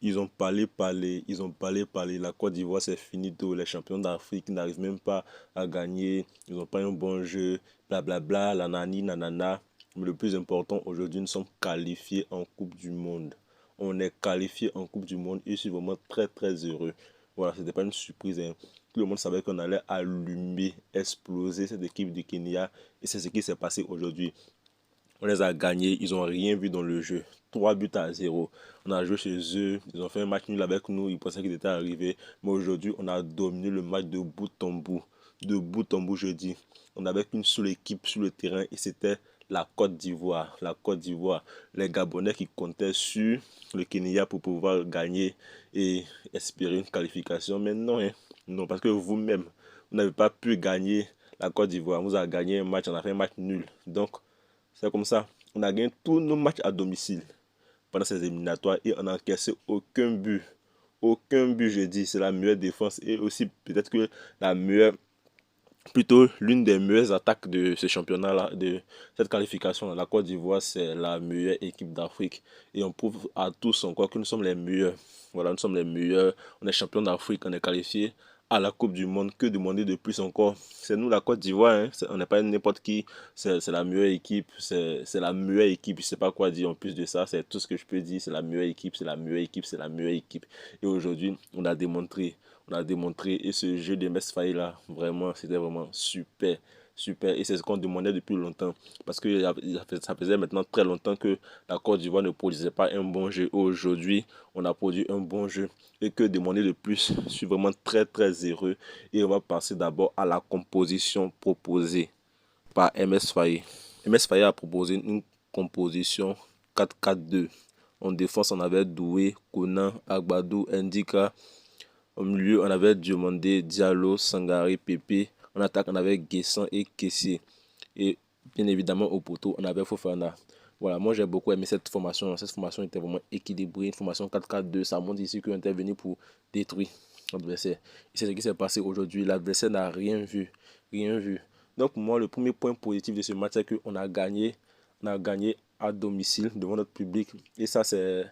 ils ont parlé. La Côte d'Ivoire, c'est finito. Les champions d'Afrique n'arrivent même pas à gagner. Ils n'ont pas un bon jeu. Blablabla, la nani, nanana. Mais le plus important, aujourd'hui, nous sommes qualifiés en Coupe du Monde. On est qualifié en Coupe du Monde et je suis vraiment très très heureux. Voilà, c'était pas une surprise, hein. Tout le monde savait qu'on allait allumer, exploser cette équipe du Kenya et c'est ce qui s'est passé aujourd'hui. On les a gagnés, ils n'ont rien vu dans le jeu. 3 buts à 0. On a joué chez eux, ils ont fait un match nul avec nous, ils pensaient qu'ils étaient arrivés. Mais aujourd'hui, on a dominé le match de bout en bout. De bout en bout, je dis. On n'avait qu'une seule équipe sur le terrain et c'était la Côte d'Ivoire. La Côte d'Ivoire. Les Gabonais qui comptaient sur le Kenya pour pouvoir gagner et espérer une qualification. Mais non, hein. Non, parce que vous-même, vous n'avez pas pu gagner la Côte d'Ivoire. Vous avez gagné un match, on a fait un match nul. Donc, c'est comme ça. On a gagné tous nos matchs à domicile pendant ces éliminatoires et on n'a encaissé aucun but. Aucun but, je dis. C'est la meilleure défense et aussi peut-être que la meilleure, plutôt l'une des meilleures attaques de ce championnat-là, de cette qualification. La Côte d'Ivoire, c'est la meilleure équipe d'Afrique. Et on prouve à tous encore que nous sommes les meilleurs. Voilà, nous sommes les meilleurs. On est champion d'Afrique, on est qualifié à la Coupe du Monde. Que demander de plus encore? C'est nous la Côte d'Ivoire, hein. On n'est pas n'importe qui. C'est la meilleure équipe. C'est la meilleure équipe. Je ne sais pas quoi dire en plus de ça. C'est tout ce que je peux dire. C'est la meilleure équipe. C'est la meilleure équipe. C'est la meilleure équipe. Et aujourd'hui, on a démontré. On a démontré. Et ce jeu de Mesfaï là, vraiment, c'était vraiment super. Super. Et c'est ce qu'on demandait depuis longtemps. Parce que ça faisait maintenant très longtemps que la Côte d'Ivoire ne produisait pas un bon jeu. Aujourd'hui, on a produit un bon jeu. Et que demander de plus? Je suis vraiment très très heureux. Et on va passer d'abord à la composition proposée par MS Faye. MS Faye a proposé une composition 4-4-2. En défense, on avait Doué, Konan, Agbadou, Ndika. Au milieu, on avait Diomandé, Diallo, Sangare, Pepe. En attaque, on avait Guessant et Kessié. Et bien évidemment, au poteau, on avait Fofana. Voilà, moi j'ai beaucoup aimé cette formation. Cette formation était vraiment équilibrée. Une formation 4-4-2. Ça montre ici qu'on était venu pour détruire l'adversaire. Et c'est ce qui s'est passé aujourd'hui. L'adversaire n'a rien vu. Rien vu. Donc, pour moi, le premier point positif de ce match, c'est qu'on a gagné. On a gagné à domicile devant notre public. Et ça, c'est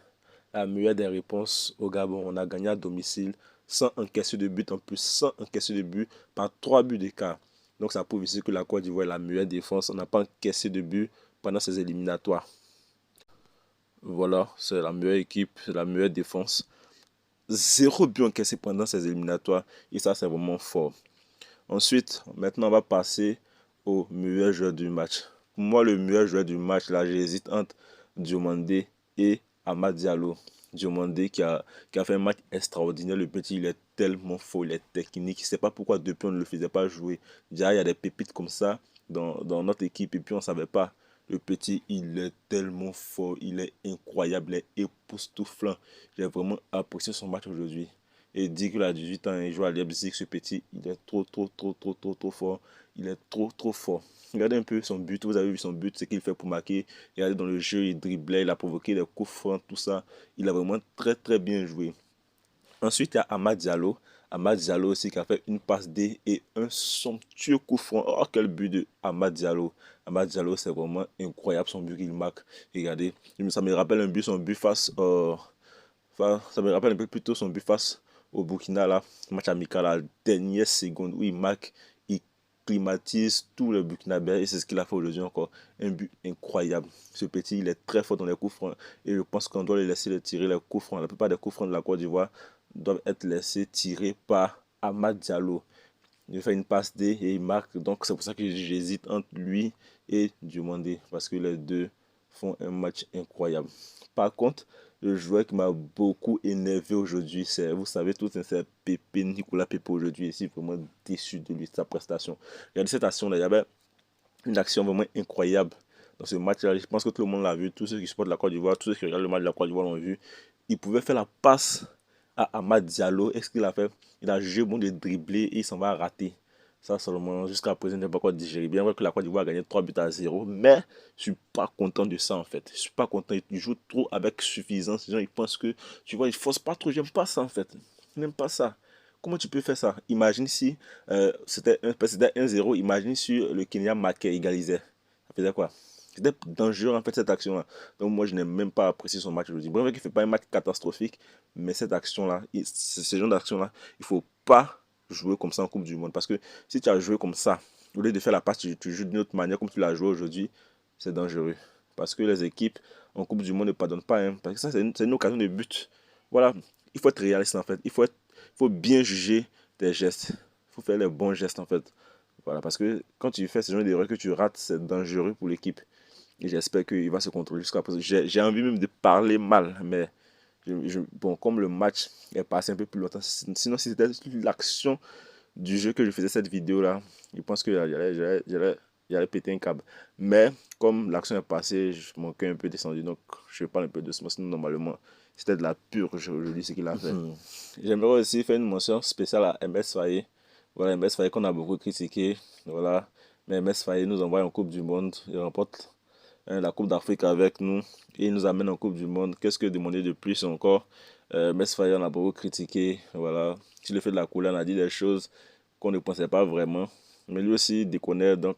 la meilleure des réponses au Gabon. On a gagné à domicile sans encaisser de but en plus, sans encaisser de but par 3 buts d'écart. Donc ça prouve ici que la Côte d'Ivoire est la meilleure défense. On n'a pas encaissé de but pendant ces éliminatoires. Voilà, c'est la meilleure équipe, c'est la meilleure défense. Zéro but encaissé pendant ces éliminatoires. Et ça, c'est vraiment fort. Ensuite, maintenant, on va passer au meilleur joueur du match. Pour moi, le meilleur joueur du match, là, j'hésite entre Diomandé et Amad Diallo. Diomandé qui a fait un match extraordinaire. Le petit, il est tellement fort, il est technique. Je ne sais pas pourquoi depuis on ne le faisait pas jouer. Déjà, il y a des pépites comme ça dans notre équipe et puis on ne savait pas. Le petit, il est tellement fort, il est incroyable, il est époustouflant. J'ai vraiment apprécié son match aujourd'hui. Et dit qu'il a 18 ans, il joue à Leipzig, ce petit, il est trop, trop, trop, trop, trop, trop fort. Il est trop, trop fort. Regardez un peu son but, vous avez vu son but, ce qu'il fait pour marquer. Regardez dans le jeu, il driblait, il a provoqué des coups francs, tout ça. Il a vraiment très, très bien joué. Ensuite, il y a Amad Diallo. Amad Diallo aussi qui a fait une passe D et un somptueux coup franc. Oh, quel but de Amad Diallo. Amad Diallo, c'est vraiment incroyable son but qu'il marque. Regardez, ça me rappelle un but, son but face... ça me rappelle un peu plutôt son but face au Burkina, là, match amical à la dernière seconde où il marque, il climatise tout le Burkinabé et c'est ce qu'il a fait aujourd'hui encore. Un but incroyable. Ce petit, il est très fort dans les coups francs et je pense qu'on doit le laisser tirer les coups francs. La plupart des coups francs de la Côte d'Ivoire doivent être laissés tirer par Amad Diallo. Il fait une passe D et il marque. Donc c'est pour ça que j'hésite entre lui et Diomandé parce que les deux font un match incroyable. Par contre, le joueur qui m'a beaucoup énervé aujourd'hui, c'est, vous savez tous, c'est Pépé, Nicolas Pépé aujourd'hui. Je suis vraiment déçu de lui, de sa prestation. Regardez cette action-là, il y avait une action vraiment incroyable dans ce match-là. Je pense que tout le monde l'a vu, tous ceux qui supportent la Côte d'Ivoire, tous ceux qui regardent le match de la Côte d'Ivoire l'ont vu. Il pouvait faire la passe à Amad Diallo. Est-ce qu'il a fait? Il a jugé bon de dribbler et il s'en va rater. Ça seulement, jusqu'à présent, je n'ai pas quoi digérer. Bien vrai que la Côte d'Ivoire a gagné 3 buts à 0, mais je ne suis pas content de ça en fait. Je ne suis pas content. Il joue trop avec suffisance. Les gens ils pensent que, tu vois, il ne force pas trop. J'aime pas ça en fait. Je n'aime pas ça. Comment tu peux faire ça? Imagine si c'était 1-0. Imagine si le Kenya marquait, égalisait. Ça faisait quoi? C'était dangereux en fait cette action-là. Donc moi je n'ai même pas apprécié son match aujourd'hui. Bref, il ne fait pas un match catastrophique, mais cette action-là, ce genre d'action-là, il ne faut pas jouer comme ça en Coupe du Monde. Parce que si tu as joué comme ça, au lieu de faire la passe, tu joues d'une autre manière comme tu l'as joué aujourd'hui, c'est dangereux. Parce que les équipes en Coupe du Monde ne pardonnent pas. Hein, parce que ça, c'est une occasion de but. Voilà, il faut être réaliste en fait. Il faut bien juger tes gestes. Il faut faire les bons gestes en fait. Voilà, parce que quand tu fais ce genre d'erreur que tu rates, c'est dangereux pour l'équipe. Et j'espère qu'il va se contrôler jusqu'à présent. J'ai envie même de parler mal, mais bon, comme le match est passé un peu plus longtemps, sinon si c'était l'action du jeu que je faisais cette vidéo-là, je pense que j'allais péter un câble. Mais comme l'action est passée, je manquais un peu descendu, donc je parle un peu doucement, sinon normalement c'était de la purge aujourd'hui ce qu'il a fait. J'aimerais aussi faire une mention spéciale à MS Faye. Voilà, MS Faye qu'on a beaucoup critiqué. Voilà, mais MS Faye nous envoie en Coupe du Monde, il remporte la Coupe d'Afrique avec nous et il nous amène en Coupe du Monde. Qu'est-ce que demander de plus encore? MS Faye, on a beaucoup critiqué. Voilà, sur le fait de la couleur, on a dit des choses qu'on ne pensait pas vraiment. Mais lui aussi déconne, donc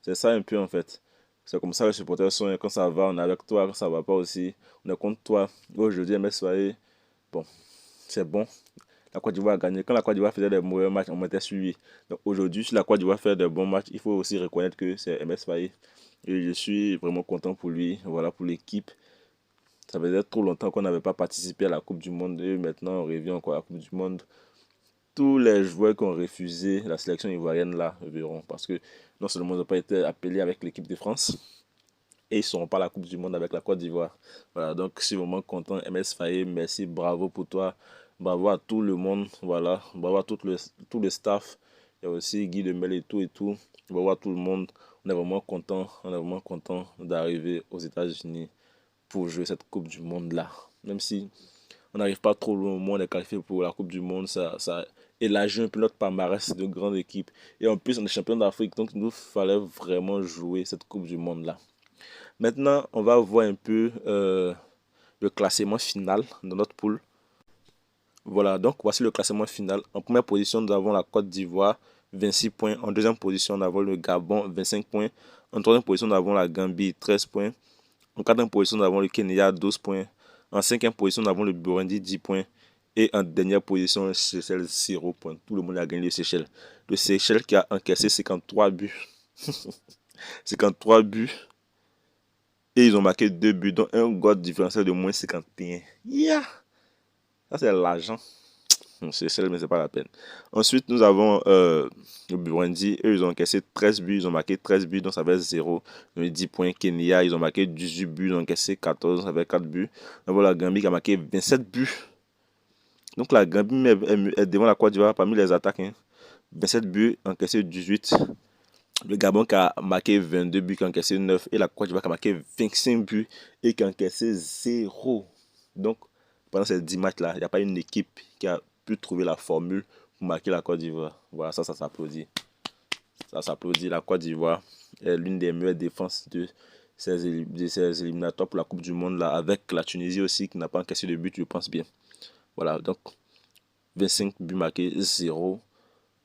c'est ça un peu en fait. C'est comme ça que les supporters sont. Quand ça va, on est avec toi. Quand ça va pas aussi, on est contre toi. Aujourd'hui, MS Faye, bon, c'est bon. La Côte d'Ivoire a gagné. Quand la Côte d'Ivoire faisait des mauvais matchs, on m'était suivi. Donc aujourd'hui, si la Côte d'Ivoire fait des bons matchs, il faut aussi reconnaître que c'est MS Faye. Et je suis vraiment content pour lui, voilà, pour l'équipe. Ça faisait trop longtemps qu'on n'avait pas participé à la Coupe du Monde. Et maintenant, on revient encore à la Coupe du Monde. Tous les joueurs qui ont refusé la sélection ivoirienne là verront. Parce que non seulement ils n'ont pas été appelés avec l'équipe de France, et ils ne seront pas à la Coupe du Monde avec la Côte d'Ivoire. Voilà, donc je suis vraiment content. MS Faye, merci, bravo pour toi. Bravo à tout le monde. Voilà, bravo à tout le staff. Il y a aussi Guy Demel et tout et tout. Bravo à tout le monde. On est vraiment content. On est vraiment content d'arriver aux États-Unis pour jouer cette Coupe du Monde là. Même si on n'arrive pas trop loin, au moins on est qualifié pour la Coupe du Monde. Ça élargit un peu notre palmarès de grande équipe. Et en plus, on est champion d'Afrique. Donc, il nous fallait vraiment jouer cette Coupe du Monde là. Maintenant, on va voir un peu le classement final de notre poule. Voilà, donc voici le classement final. En première position, nous avons la Côte d'Ivoire, 26 points. En deuxième position, nous avons le Gabon, 25 points. En troisième position, nous avons la Gambie, 13 points. En quatrième position, nous avons le Kenya, 12 points. En cinquième position, nous avons le Burundi, 10 points. Et en dernière position, le Seychelles, 0 points. Tout le monde a gagné le Seychelles. Le Seychelles qui a encaissé 53 buts. 53 buts. Et ils ont marqué 2 buts, dont un goal différentiel de moins 51. Yeah! Ça, c'est l'argent. C'est seul, mais c'est pas la peine. Ensuite, nous avons le Burundi. Eux, ils ont encaissé 13 buts. Ils ont marqué 13 buts, donc ça fait 0. Ils ont 10 points. Kenya, ils ont marqué 18 buts. Ils ont encaissé 14, ça fait 4 buts. Nous avons la Gambie qui a marqué 27 buts. Donc la Gambie est devant la Côte d'Ivoire parmi les attaques. 27 buts, encaissé 18. Le Gabon qui a marqué 22 buts, qui a encaissé 9. Et la Côte d'Ivoire qui a marqué 25 buts et qui a encaissé 0. Donc, pendant ces 10 matchs-là, il n'y a pas une équipe qui a pu trouver la formule pour marquer la Côte d'Ivoire. Voilà, ça s'applaudit. Ça s'applaudit. La Côte d'Ivoire est l'une des meilleures défenses de ces éliminatoires pour la Coupe du Monde, là, avec la Tunisie aussi, qui n'a pas encaissé de but, je pense bien. Voilà, donc 25 buts marqués, 0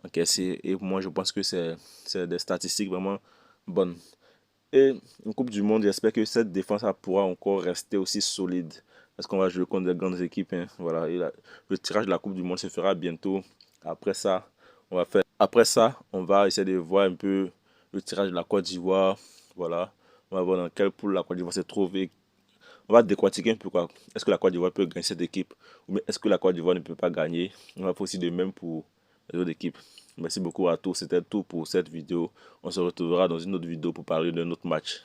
encaissé. Et moi, je pense que c'est des statistiques vraiment bonnes. Et en Coupe du Monde, j'espère que cette défense pourra encore rester aussi solide. Parce qu'on va jouer contre des grandes équipes. Hein. Voilà. Et le tirage de la Coupe du Monde se fera bientôt. Après ça, on va essayer de voir un peu le tirage de la Côte d'Ivoire. Voilà. On va voir dans quelle poule la Côte d'Ivoire se trouve. Et on va décortiquer un peu quoi. Est-ce que la Côte d'Ivoire peut gagner cette équipe? Ou est-ce que la Côte d'Ivoire ne peut pas gagner? On va faire aussi de même pour les autres équipes. Merci beaucoup à tous. C'était tout pour cette vidéo. On se retrouvera dans une autre vidéo pour parler d'un autre match.